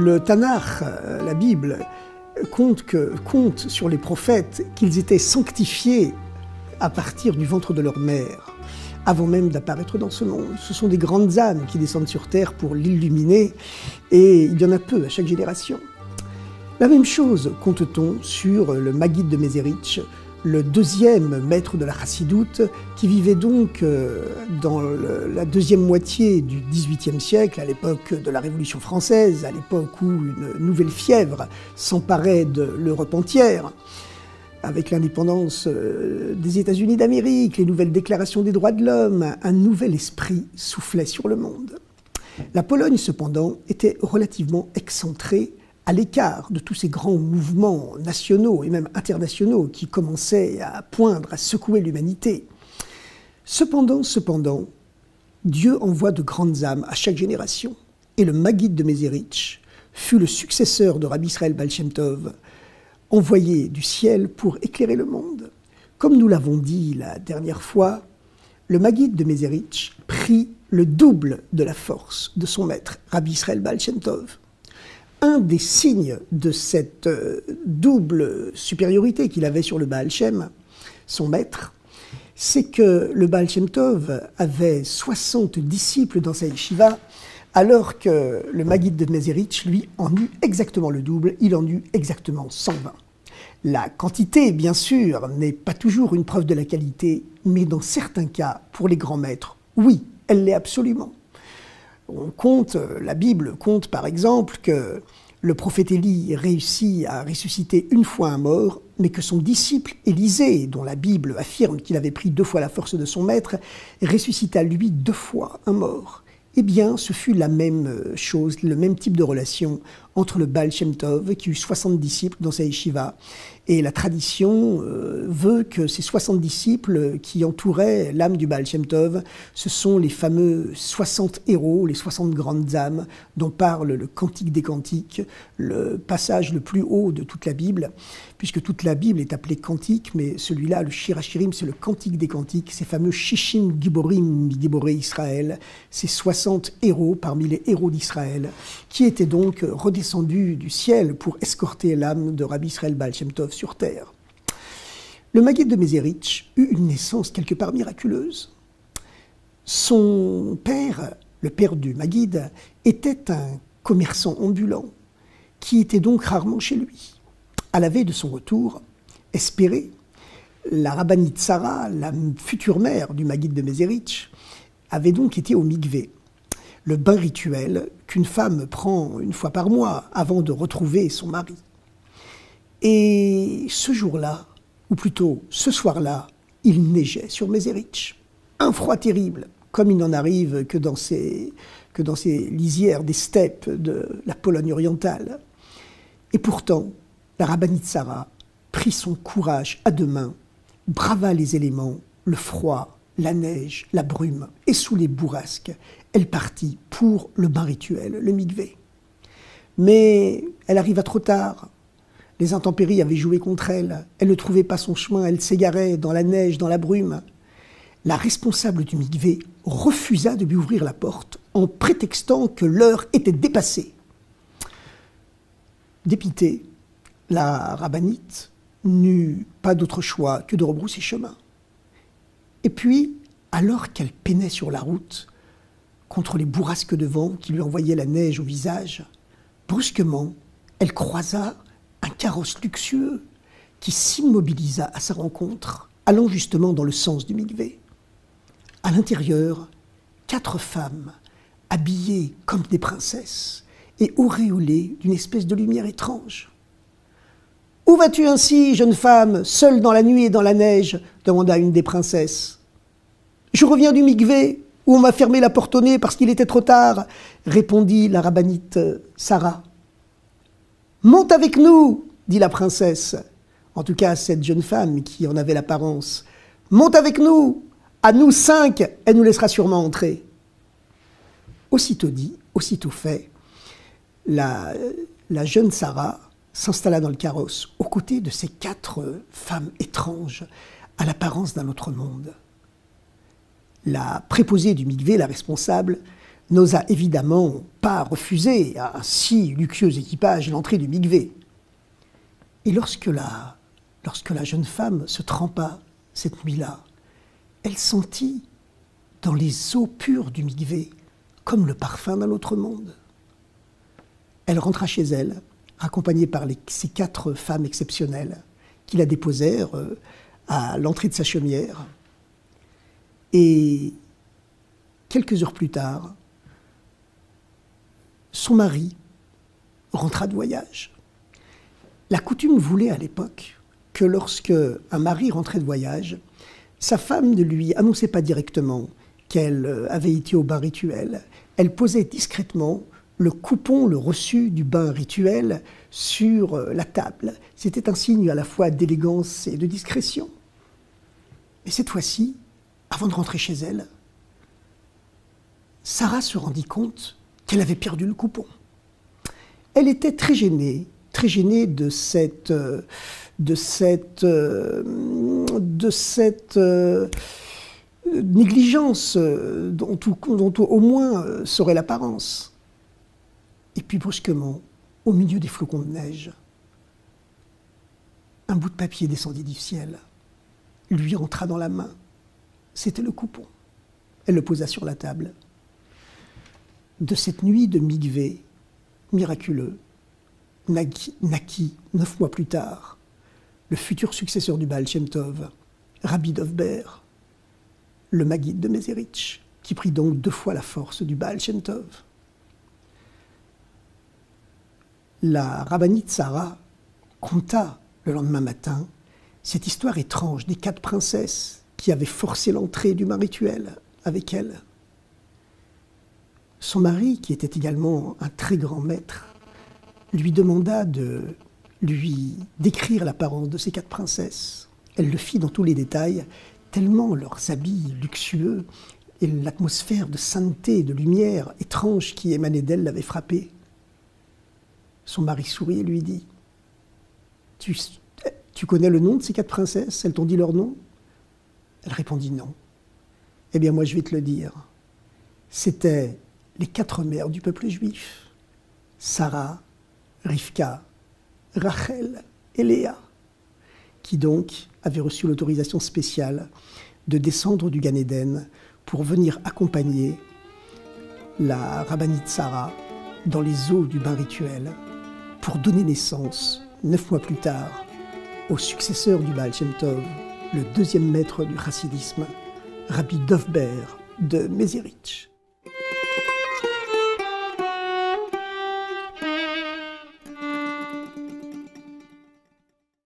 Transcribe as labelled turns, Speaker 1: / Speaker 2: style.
Speaker 1: Le Tanakh, la Bible, compte sur les prophètes qu'ils étaient sanctifiés à partir du ventre de leur mère, avant même d'apparaître dans ce monde. Ce sont des grandes âmes qui descendent sur terre pour l'illuminer, et il y en a peu à chaque génération. La même chose compte-t-on sur le Maguide de Mézerich, le deuxième maître de la Chassidoute, qui vivait donc dans la deuxième moitié du XVIIIe siècle, à l'époque de la Révolution française, à l'époque où une nouvelle fièvre s'emparait de l'Europe entière, avec l'indépendance des États-Unis d'Amérique, les nouvelles déclarations des droits de l'homme, un nouvel esprit soufflait sur le monde. La Pologne, cependant, était relativement excentrée, à l'écart de tous ces grands mouvements nationaux et même internationaux qui commençaient à poindre, à secouer l'humanité. Cependant, Dieu envoie de grandes âmes à chaque génération. Et le Maguide de Mézerich fut le successeur de Rabbi Israël Baal Shem Tov, envoyé du ciel pour éclairer le monde. Comme nous l'avons dit la dernière fois, le Maguide de Mézerich prit le double de la force de son maître, Rabbi Israël Baal Shem Tov. Un des signes de cette double supériorité qu'il avait sur le Baal Shem, son maître, c'est que le Baal Shem Tov avait 60 disciples dans sa yeshiva, alors que le Maguide de Mézerich, lui, en eut exactement le double, il en eut exactement 120. La quantité, bien sûr, n'est pas toujours une preuve de la qualité, mais dans certains cas, pour les grands maîtres, oui, elle l'est absolument. La Bible compte par exemple que le prophète Élie réussit à ressusciter une fois un mort, mais que son disciple Élisée, dont la Bible affirme qu'il avait pris 2 fois la force de son maître, ressuscita lui 2 fois un mort. Eh bien, ce fut la même chose, le même type de relation entre le Baal Shem Tov, qui eut 60 disciples dans sa yeshiva, et la tradition veut que ces 60 disciples qui entouraient l'âme du Baal Shem Tov, ce sont les fameux 60 héros, les 60 grandes âmes dont parle le Cantique des Cantiques, le passage le plus haut de toute la Bible, puisque toute la Bible est appelée Cantique, mais celui-là, le Shir HaShirim, c'est le Cantique des Cantiques, ces fameux Shishim Giborim, Giboré Israël, ces 60 héros parmi les héros d'Israël, qui étaient donc redescendus du ciel pour escorter l'âme de Rabbi Israël Baal Shem Tov sur terre. Le Maguide de Mézerich eut une naissance quelque part miraculeuse. Son père, le père du Maguide, était un commerçant ambulant qui était donc rarement chez lui. À la veille de son retour, espéré, la rabbinite Sarah, la future mère du Maguide de Mézerich, avait donc été au mikvé, le bain rituel qu'une femme prend 1 fois par mois avant de retrouver son mari. Et ce jour-là, ou plutôt ce soir-là, il neigeait sur Mézerich. Un froid terrible, comme il n'en arrive que dans ces lisières des steppes de la Pologne orientale. Et pourtant, la rabbinite Sarah prit son courage à 2 mains, brava les éléments, le froid, la neige, la brume, et sous les bourrasques, elle partit pour le bain rituel, le mikvé. Mais elle arriva trop tard. Les intempéries avaient joué contre elle. Elle ne trouvait pas son chemin, elle s'égarait dans la neige, dans la brume. La responsable du mikvé refusa de lui ouvrir la porte en prétextant que l'heure était dépassée. Dépitée, la rabbinite n'eut pas d'autre choix que de rebrousser chemin. Et puis, alors qu'elle peinait sur la route, contre les bourrasques de vent qui lui envoyaient la neige au visage, brusquement, elle croisa un carrosse luxueux qui s'immobilisa à sa rencontre, allant justement dans le sens du mikvé. À l'intérieur, 4 femmes, habillées comme des princesses et auréolées d'une espèce de lumière étrange. « Où vas-tu ainsi, jeune femme, seule dans la nuit et dans la neige ?» demanda une des princesses. « Je reviens du mikvé, où on m'a fermé la porte au nez parce qu'il était trop tard, » répondit la rabbinite Sarah. « Monte avec nous, » dit la princesse, en tout cas cette jeune femme qui en avait l'apparence. « Monte avec nous, à nous 5, elle nous laissera sûrement entrer. » Aussitôt dit, aussitôt fait, la jeune Sarah s'installa dans le carrosse aux côtés de ces 4 femmes étranges à l'apparence d'un autre monde. La préposée du mikvé, la responsable, n'osa évidemment pas refuser à un si luxueux équipage l'entrée du mikvé. Et lorsque la jeune femme se trempa cette nuit-là, elle sentit dans les eaux pures du mikvé comme le parfum d'un autre monde. Elle rentra chez elle, accompagnée par ces 4 femmes exceptionnelles qui la déposèrent à l'entrée de sa chaumière. Et quelques heures plus tard, son mari rentra de voyage. La coutume voulait à l'époque que lorsque un mari rentrait de voyage, sa femme ne lui annonçait pas directement qu'elle avait été au bain rituel. Elle posait discrètement le coupon, le reçu du bain rituel sur la table. C'était un signe à la fois d'élégance et de discrétion. Mais cette fois-ci, avant de rentrer chez elle, Sarah se rendit compte qu'elle avait perdu le coupon. Elle était très gênée de cette négligence dont au moins serait l'apparence. Et puis brusquement, au milieu des flocons de neige, un bout de papier descendit du ciel, lui entra dans la main. C'était le coupon. Elle le posa sur la table. De cette nuit de mikvé miraculeux, naquit 9 mois plus tard le futur successeur du Baal Shem Tov, Rabbi Dov Ber, le Maguide de Mézérich, qui prit donc 2 fois la force du Baal Shem Tov. La rabbinite Sarah conta le lendemain matin cette histoire étrange des 4 princesses qui avaient forcé l'entrée du bain rituel avec elle. Son mari, qui était également un très grand maître, lui demanda de lui décrire l'apparence de ces 4 princesses. Elle le fit dans tous les détails, tellement leurs habits luxueux et l'atmosphère de sainteté et de lumière étrange qui émanait d'elle l'avait frappé. Son mari sourit et lui dit « Tu connais le nom de ces 4 princesses? Elles t'ont dit leur nom ?» Elle répondit « Non. » « Eh bien, moi, je vais te le dire. C'était les 4 mères du peuple juif. Sarah, Rivka, Rachel et Léa, qui donc avaient reçu l'autorisation spéciale de descendre du Gan Eden pour venir accompagner la rabbinite Sarah dans les eaux du bain rituel pour donner naissance, 9 mois plus tard, au successeur du Baal Shem Tov, le 2e maître du chassidisme, Rabbi Dov Ber de Mézérich.